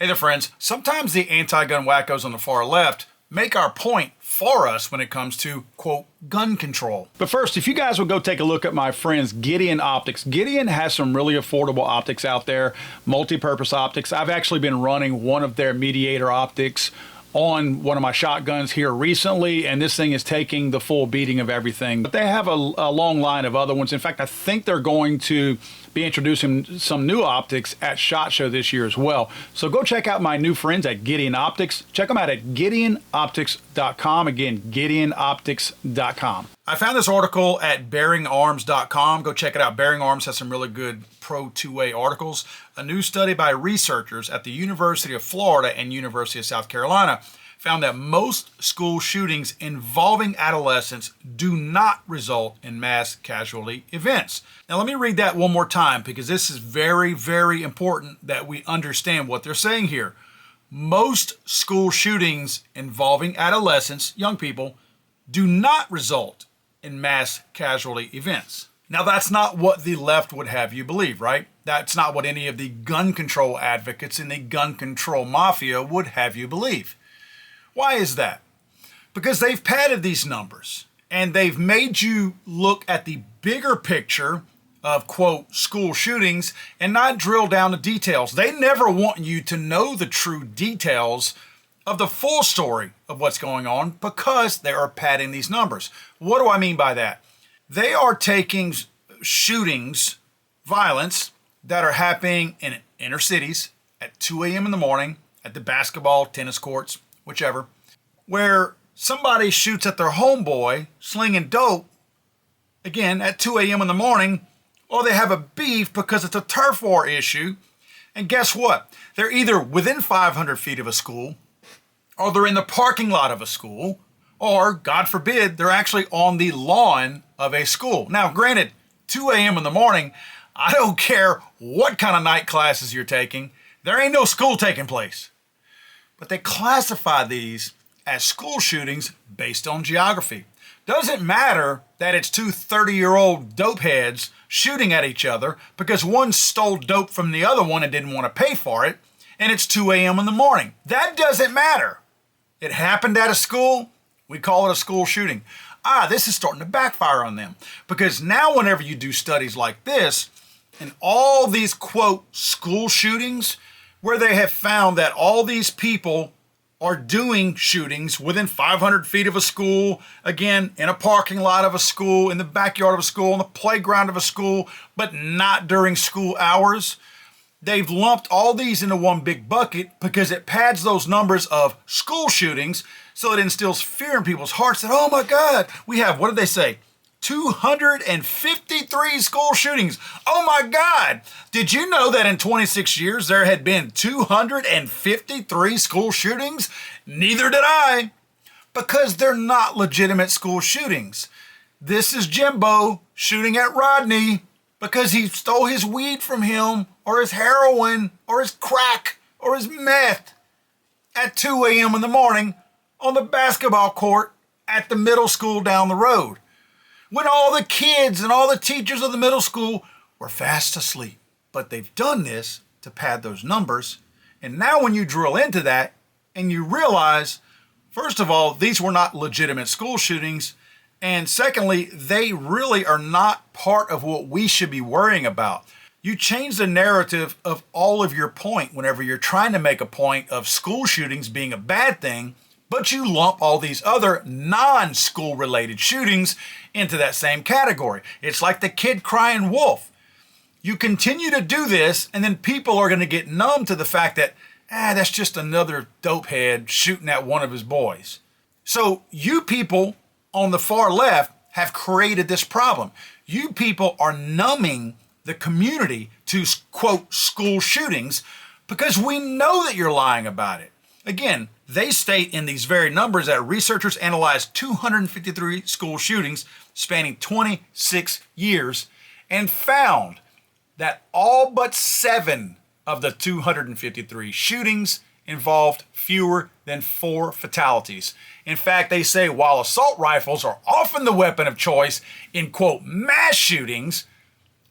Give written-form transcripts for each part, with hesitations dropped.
Hey there, friends. Sometimes the anti-gun wackos on the far left make our point for us when it comes to, quote, gun control. But first, if you guys would go take a look at my friends Gideon Optics. Gideon has some really affordable optics out there, multi-purpose optics. I've actually been running one of their Mediator optics on one of my shotguns here recently, and this thing is taking the full beating of everything. But they have a long line of other ones. In fact, I think they're going to be introducing some new optics at SHOT Show this year as well. So go check out my new friends at Gideon Optics. Check them out at GideonOptics.com. Again, GideonOptics.com. I found this article at BearingArms.com. Go check it out. Bearing Arms has some really good pro two-way articles. A new study by researchers at the University of Florida and University of South Carolina found that most school shootings involving adolescents do not result in mass casualty events. Now let me read that one more time because this is very, very important that we understand what they're saying here. Most school shootings involving adolescents, young people, do not result in mass casualty events. Now that's not what the left would have you believe, right? That's not what any of the gun control advocates in the gun control mafia would have you believe. Why is that? Because they've padded these numbers and they've made you look at the bigger picture of, quote, school shootings and not drill down the details. They never want you to know the true details of the full story of what's going on because they are padding these numbers. What do I mean by that? They are taking shootings, violence that are happening in inner cities at 2 a.m. in the morning at the basketball, tennis courts, whichever, where somebody shoots at their homeboy slinging dope, again, at 2 a.m. in the morning, or they have a beef because it's a turf war issue. And guess what? They're either within 500 feet of a school, or they're in the parking lot of a school, or, God forbid, they're actually on the lawn of a school. Now, granted, 2 a.m. in the morning, I don't care what kind of night classes you're taking, there ain't no school taking place. But they classify these as school shootings based on geography. Doesn't matter that it's two 30-year-old dope heads shooting at each other because one stole dope from the other one and didn't want to pay for it, and it's 2 a.m. in the morning. That doesn't matter. It happened at a school, we call it a school shooting. This is starting to backfire on them because now whenever you do studies like this, and all these, quote, school shootings, where they have found that all these people are doing shootings within 500 feet of a school, again, in a parking lot of a school, in the backyard of a school, on the playground of a school, but not during school hours. They've lumped all these into one big bucket because it pads those numbers of school shootings so it instills fear in people's hearts that, oh my God, we have, what did they say? 253 school shootings. Oh my God. Did you know that in 26 years there had been 253 school shootings? Neither did I. Because they're not legitimate school shootings. This is Jimbo shooting at Rodney because he stole his weed from him or his heroin or his crack or his meth at 2 a.m. in the morning on the basketball court at the middle school down the road, when all the kids and all the teachers of the middle school were fast asleep. But they've done this to pad those numbers. And now when you drill into that and you realize, first of all, these were not legitimate school shootings. And secondly, they really are not part of what we should be worrying about. You change the narrative of all of your point whenever you're trying to make a point of school shootings being a bad thing, but you lump all these other non-school related shootings into that same category. It's like the kid crying wolf. You continue to do this, and then people are going to get numb to the fact that, that's just another dope head shooting at one of his boys. So you people on the far left have created this problem. You people are numbing the community to, quote, school shootings because we know that you're lying about it. Again, they state in these very numbers that researchers analyzed 253 school shootings spanning 26 years and found that all but 7 of the 253 shootings involved fewer than 4 fatalities. In fact, they say while assault rifles are often the weapon of choice in, quote, mass shootings,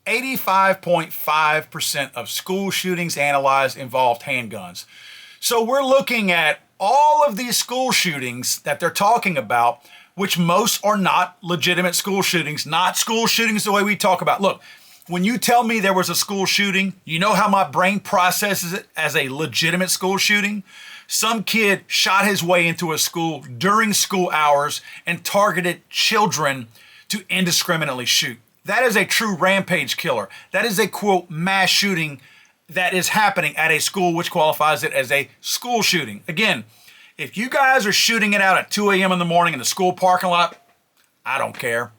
85.5% of school shootings analyzed involved handguns. So we're looking at all of these school shootings that they're talking about, which most are not legitimate school shootings, not school shootings the way we talk about. Look, when you tell me there was a school shooting, you know how my brain processes it as a legitimate school shooting? Some kid shot his way into a school during school hours and targeted children to indiscriminately shoot. That is a true rampage killer. That is a, quote, mass shooting that is happening at a school, which qualifies it as a school shooting. Again, if you guys are shooting it out at 2 a.m. in the morning in the school parking lot, I don't care.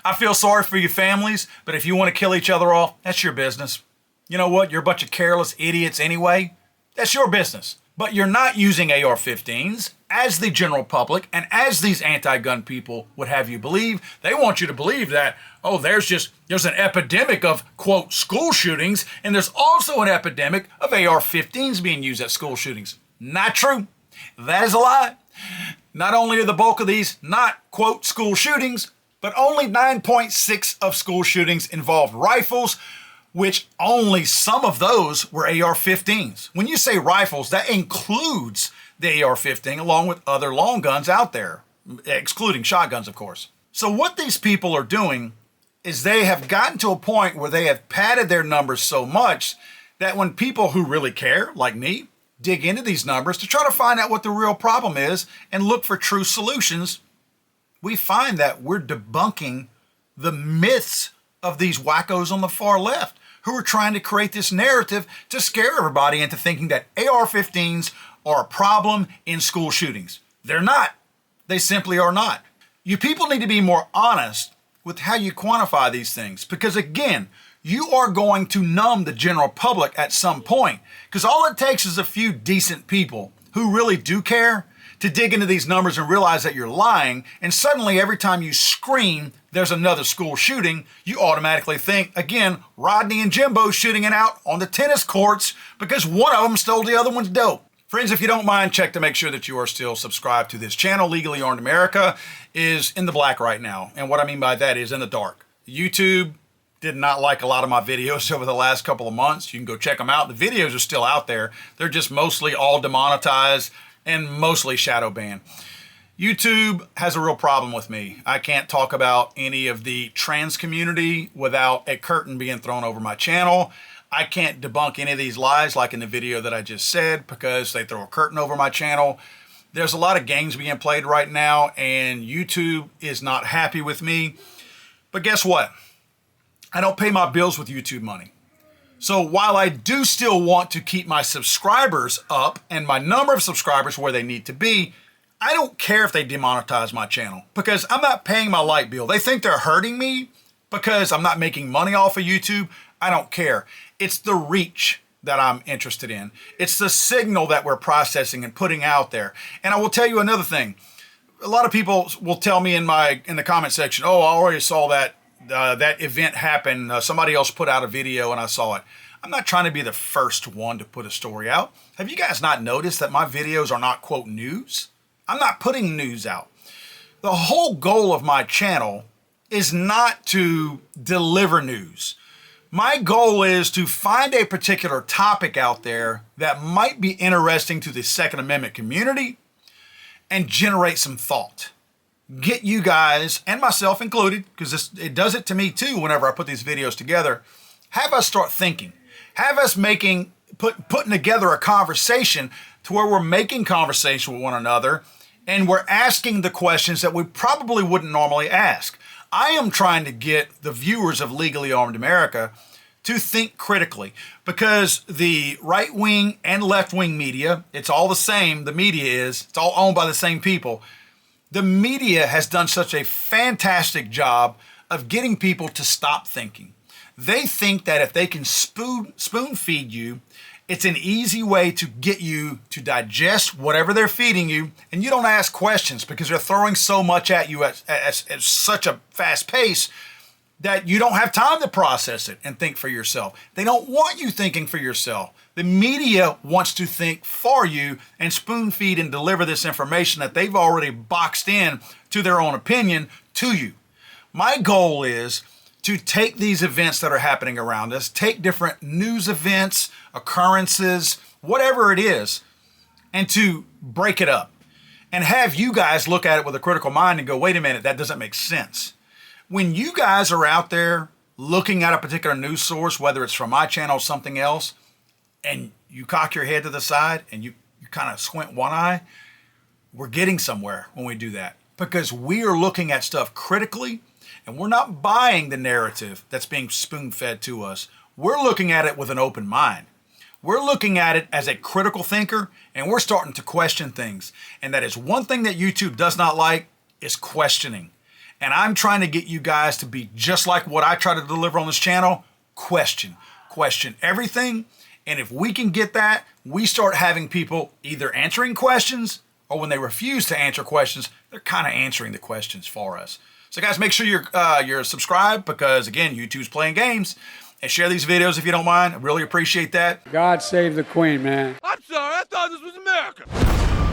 I feel sorry for your families, but if you want to kill each other off, that's your business. You know what? You're a bunch of careless idiots anyway. That's your business. But you're not using AR-15s as the general public and as these anti-gun people would have you believe. They want you to believe that, oh, there's an epidemic of, quote, school shootings, and there's also an epidemic of AR-15s being used at school shootings. Not true. That is a lie. Not only are the bulk of these not, quote, school shootings, but only 9.6 of school shootings involved rifles, which only some of those were AR-15s. When you say rifles, that includes the AR-15 along with other long guns out there, excluding shotguns, of course. So what these people are doing is they have gotten to a point where they have padded their numbers so much that when people who really care, like me, dig into these numbers to try to find out what the real problem is and look for true solutions, we find that we're debunking the myths of these wackos on the far left who are trying to create this narrative to scare everybody into thinking that AR-15s are a problem in school shootings. They're not. They simply are not. You people need to be more honest with how you quantify these things, because again, you are going to numb the general public at some point, because all it takes is a few decent people who really do care to dig into these numbers and realize that you're lying, and suddenly every time you scream there's another school shooting, you automatically think, again, Rodney and Jimbo shooting it out on the tennis courts because one of them stole the other one's dope. Friends, if you don't mind, check to make sure that you are still subscribed to this channel. Legally Armed America is in the black right now, and what I mean by that is in the dark. YouTube did not like a lot of my videos over the last couple of months. You can go check them out. The videos are still out there. They're just mostly all demonetized and mostly shadow banned. YouTube has a real problem with me. I can't talk about any of the trans community without a curtain being thrown over my channel. I can't debunk any of these lies like in the video that I just said because they throw a curtain over my channel. There's a lot of games being played right now and YouTube is not happy with me. But guess what? I don't pay my bills with YouTube money. So while I do still want to keep my subscribers up and my number of subscribers where they need to be, I don't care if they demonetize my channel because I'm not paying my light bill. They think they're hurting me because I'm not making money off of YouTube. I don't care. It's the reach that I'm interested in. It's the signal that we're processing and putting out there. And I will tell you another thing. A lot of people will tell me in the comment section, oh, I already saw that event happen. Somebody else put out a video and I saw it. I'm not trying to be the first one to put a story out. Have you guys not noticed that my videos are not, quote, news? I'm not putting news out. The whole goal of my channel is not to deliver news. My goal is to find a particular topic out there that might be interesting to the Second Amendment community and generate some thought. Get you guys, and myself included, because it does it to me too whenever I put these videos together, have us start thinking. Have us putting together a conversation to where we're making conversation with one another and we're asking the questions that we probably wouldn't normally ask. I am trying to get the viewers of Legally Armed America to think critically because the right-wing and left-wing media, it's all the same, the media is, it's all owned by the same people. The media has done such a fantastic job of getting people to stop thinking. They think that if they can spoon feed you, it's an easy way to get you to digest whatever they're feeding you, and you don't ask questions because they're throwing so much at you at such a fast pace that you don't have time to process it and think for yourself. They don't want you thinking for yourself. The media wants to think for you and spoon feed and deliver this information that they've already boxed in to their own opinion to you. My goal is to take these events that are happening around us, take different news events, occurrences, whatever it is, and to break it up and have you guys look at it with a critical mind and go, wait a minute, that doesn't make sense. When you guys are out there looking at a particular news source, whether it's from my channel or something else, and you cock your head to the side and you kind of squint one eye, we're getting somewhere when we do that, because we are looking at stuff critically and we're not buying the narrative that's being spoon-fed to us. We're looking at it with an open mind. We're looking at it as a critical thinker, and we're starting to question things. And that is one thing that YouTube does not like, is questioning. And I'm trying to get you guys to be just like what I try to deliver on this channel. Question everything. And if we can get that, we start having people either answering questions, or when they refuse to answer questions, they're kind of answering the questions for us. So guys, make sure you're subscribed, because again, YouTube's playing games. And share these videos if you don't mind. I really appreciate that. God save the Queen, man. I'm sorry, I thought this was America.